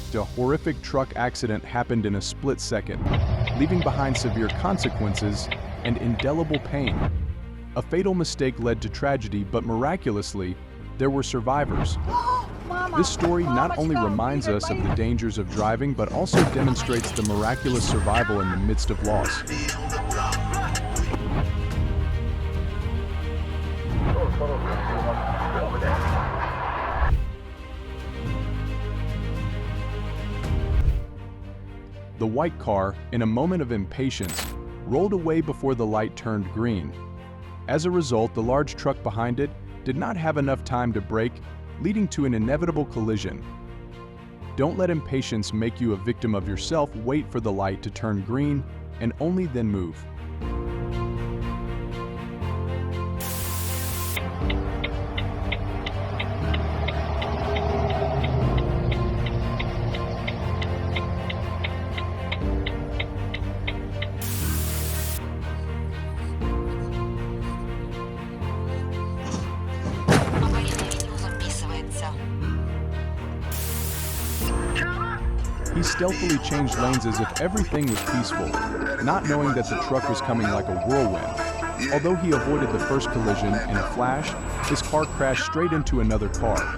fact, a horrific truck accident happened in a split second, leaving behind severe consequences and indelible pain. A fatal mistake led to tragedy, but miraculously, there were survivors. This story not only reminds us of the dangers of driving, but also demonstrates the miraculous survival in the midst of loss. The white car, in a moment of impatience, rolled away before the light turned green. As a result, the large truck behind it did not have enough time to brake, leading to an inevitable collision. Don't let impatience make you a victim of yourself. Wait for the light to turn green and only then move. He stealthily changed lanes as if everything was peaceful, not knowing that the truck was coming like a whirlwind. Although he avoided the first collision in a flash, his car crashed straight into another car.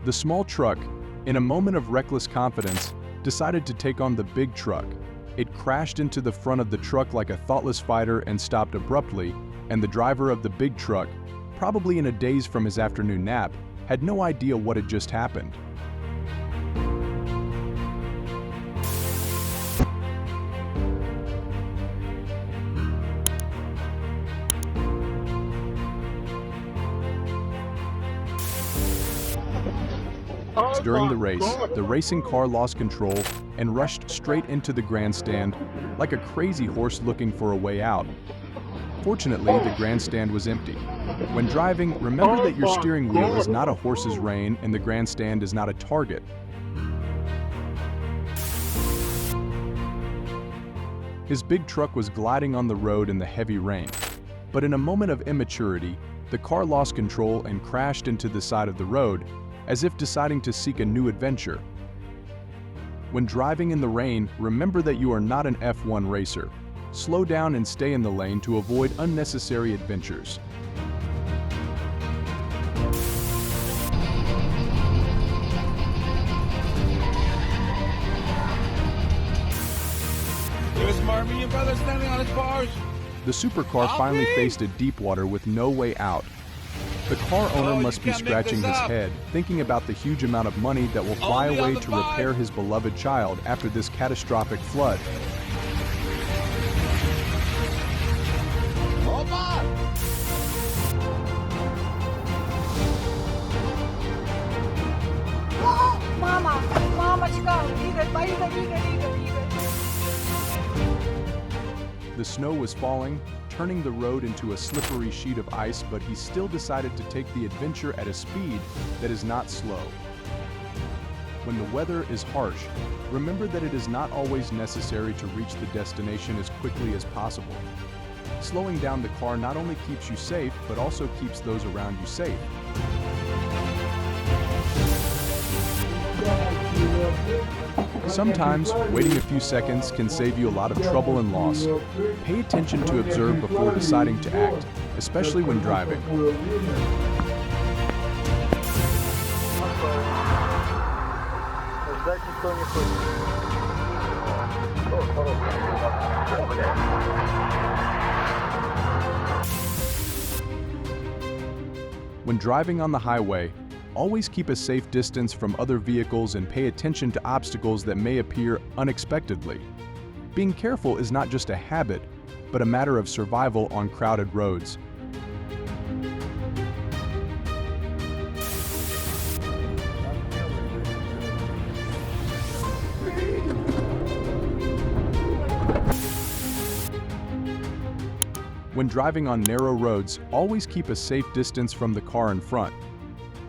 The small truck, in a moment of reckless confidence, decided to take on the big truck. It crashed into the front of the truck like a thoughtless fighter and stopped abruptly, and the driver of the big truck, probably in a daze from his afternoon nap, had no idea what had just happened. During the race, the racing car lost control and rushed straight into the grandstand like a crazy horse looking for a way out. Fortunately, the grandstand was empty. When driving, remember that your steering wheel is not a horse's rein and the grandstand is not a target. His big truck was gliding on the road in the heavy rain, but in a moment of immaturity, the car lost control and crashed into the side of the road, as if deciding to seek a new adventure. When driving in the rain, remember that you are not an F1 racer. Slow down and stay in the lane to avoid unnecessary adventures. There's my Armenian brother standing on his bars. The supercar finally faced a deep water with no way out. The car owner must be scratching his head, thinking about the huge amount of money that will fly away to repair his beloved child after this catastrophic flood. Hold on! The snow was falling, turning the road into a slippery sheet of ice, but he still decided to take the adventure at a speed that is not slow. When the weather is harsh, remember that it is not always necessary to reach the destination as quickly as possible. Slowing down the car not only keeps you safe, but also keeps those around you safe. Sometimes, waiting a few seconds can save you a lot of trouble and loss. Pay attention to observe before deciding to act, especially when driving. When driving on the highway, always keep a safe distance from other vehicles and pay attention to obstacles that may appear unexpectedly. Being careful is not just a habit, but a matter of survival on crowded roads. When driving on narrow roads, always keep a safe distance from the car in front.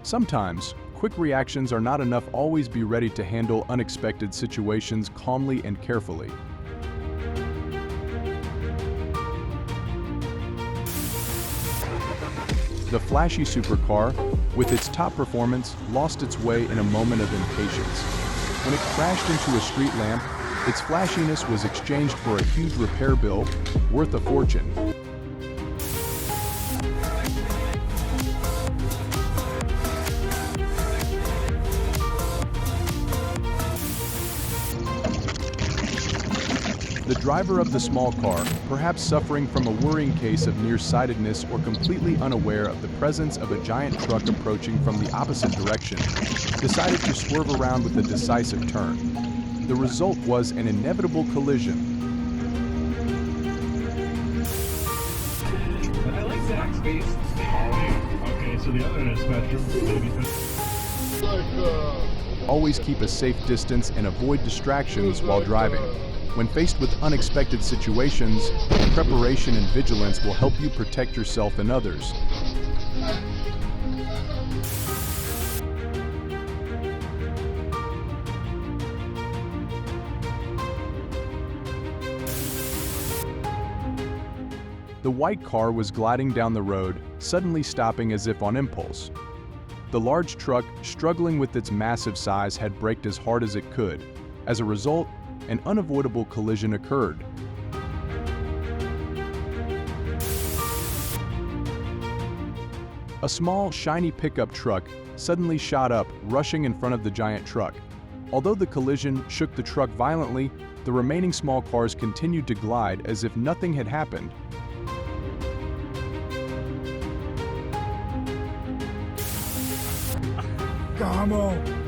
Sometimes, Quick reactions are not enough. Always be ready to handle unexpected situations calmly and carefully. The flashy supercar, with its top performance, lost its way in a moment of impatience. When it crashed into a street lamp, its flashiness was exchanged for a huge repair bill worth a fortune. The driver of the small car, perhaps suffering from a worrying case of nearsightedness or completely unaware of the presence of a giant truck approaching from the opposite direction, decided to swerve around with a decisive turn. The result was an inevitable collision. I like Zach's face. Okay, so the other end of the spectrum. Always keep a safe distance and avoid distractions while driving. When faced with unexpected situations, preparation and vigilance will help you protect yourself and others. The white car was gliding down the road, suddenly stopping as if on impulse. The large truck, struggling with its massive size, had braked as hard as it could. As a result, an unavoidable collision occurred. A small, shiny pickup truck suddenly shot up, rushing in front of the giant truck. Although the collision shook the truck violently, the remaining small cars continued to glide as if nothing had happened. Come on.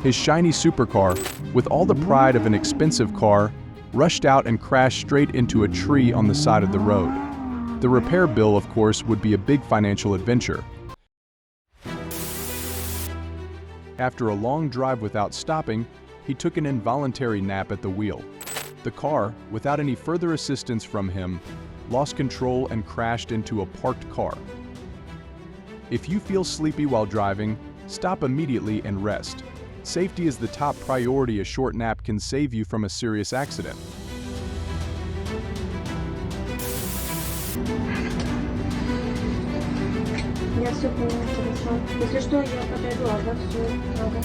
His shiny supercar, with all the pride of an expensive car, rushed out and crashed straight into a tree on the side of the road. The repair bill, of course, would be a big financial adventure. After a long drive without stopping, he took an involuntary nap at the wheel. The car, without any further assistance from him, lost control and crashed into a parked car. If you feel sleepy while driving, stop immediately and rest. Safety is the top priority. A short nap can save you from a serious accident. Я все поняла, хорошо. Если что, я подойду, а вот все надо.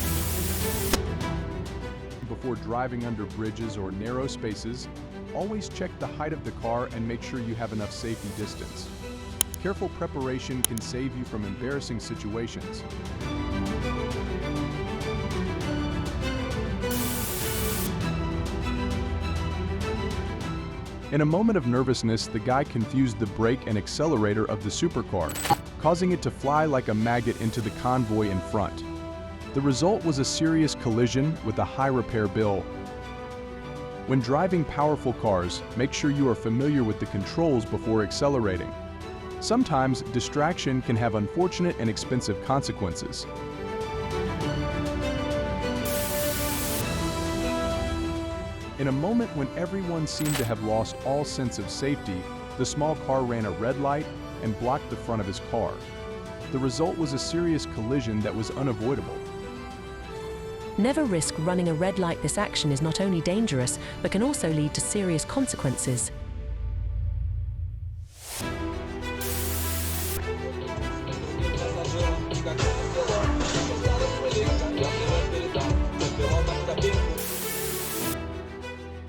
Before driving under bridges or narrow spaces, always check the height of the car and make sure you have enough safety distance. Careful preparation can save you from embarrassing situations. In a moment of nervousness, the guy confused the brake and accelerator of the supercar, causing it to fly like a maggot into the convoy in front. The result was a serious collision with a high repair bill. When driving powerful cars, make sure you are familiar with the controls before accelerating. Sometimes, distraction can have unfortunate and expensive consequences. In a moment when everyone seemed to have lost all sense of safety, the small car ran a red light and blocked the front of his car. The result was a serious collision that was unavoidable. Never risk running a red light. This action is not only dangerous, but can also lead to serious consequences.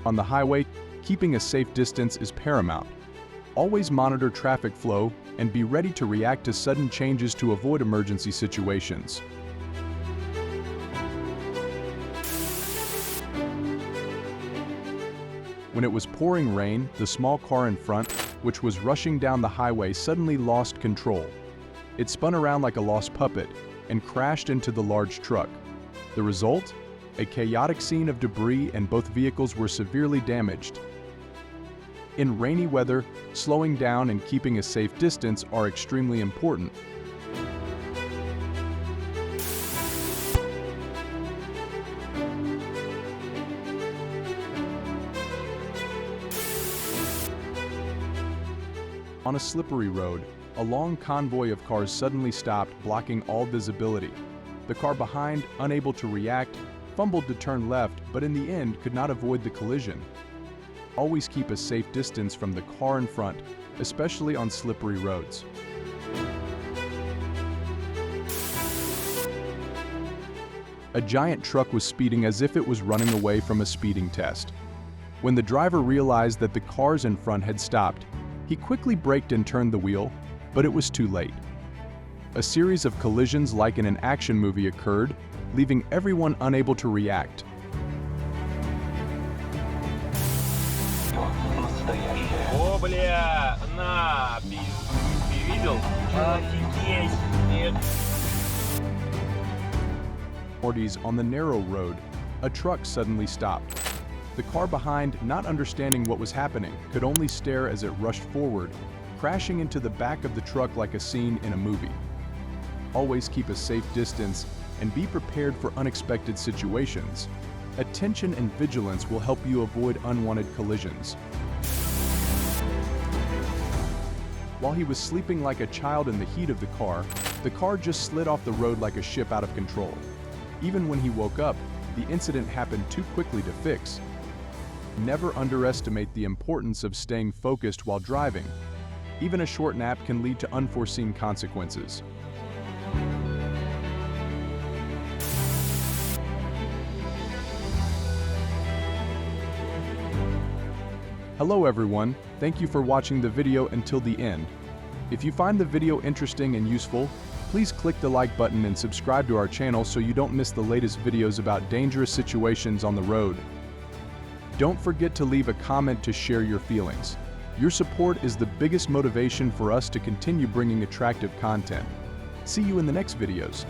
On the highway, keeping a safe distance is paramount. Always monitor traffic flow and be ready to react to sudden changes to avoid emergency situations. When it was pouring rain, the small car in front, which was rushing down the highway, suddenly lost control. It spun around like a lost puppet and crashed into the large truck. The result? A chaotic scene of debris, and both vehicles were severely damaged. In rainy weather, slowing down and keeping a safe distance are extremely important. On a slippery road, a long convoy of cars suddenly stopped, blocking all visibility. The car behind, unable to react, fumbled to turn left, but in the end could not avoid the collision. Always keep a safe distance from the car in front, especially on slippery roads. A giant truck was speeding as if it was running away from a speeding test. When the driver realized that the cars in front had stopped, he quickly braked and turned the wheel, but it was too late. A series of collisions like in an action movie occurred, leaving everyone unable to react. О, бля, на, видел? Офигеть! Нет. On the narrow road, a truck suddenly stopped. The car behind, not understanding what was happening, could only stare as it rushed forward, crashing into the back of the truck like a scene in a movie. Always keep a safe distance and be prepared for unexpected situations. Attention and vigilance will help you avoid unwanted collisions. While he was sleeping like a child in the heat of the car just slid off the road like a ship out of control. Even when he woke up, the incident happened too quickly to fix. Never underestimate the importance of staying focused while driving. Even a short nap can lead to unforeseen consequences. Hello everyone, thank you for watching the video until the end. If you find the video interesting and useful, please click the like button and subscribe to our channel so you don't miss the latest videos about dangerous situations on the road. Don't forget to leave a comment to share your feelings. Your support is the biggest motivation for us to continue bringing attractive content. See you in the next videos.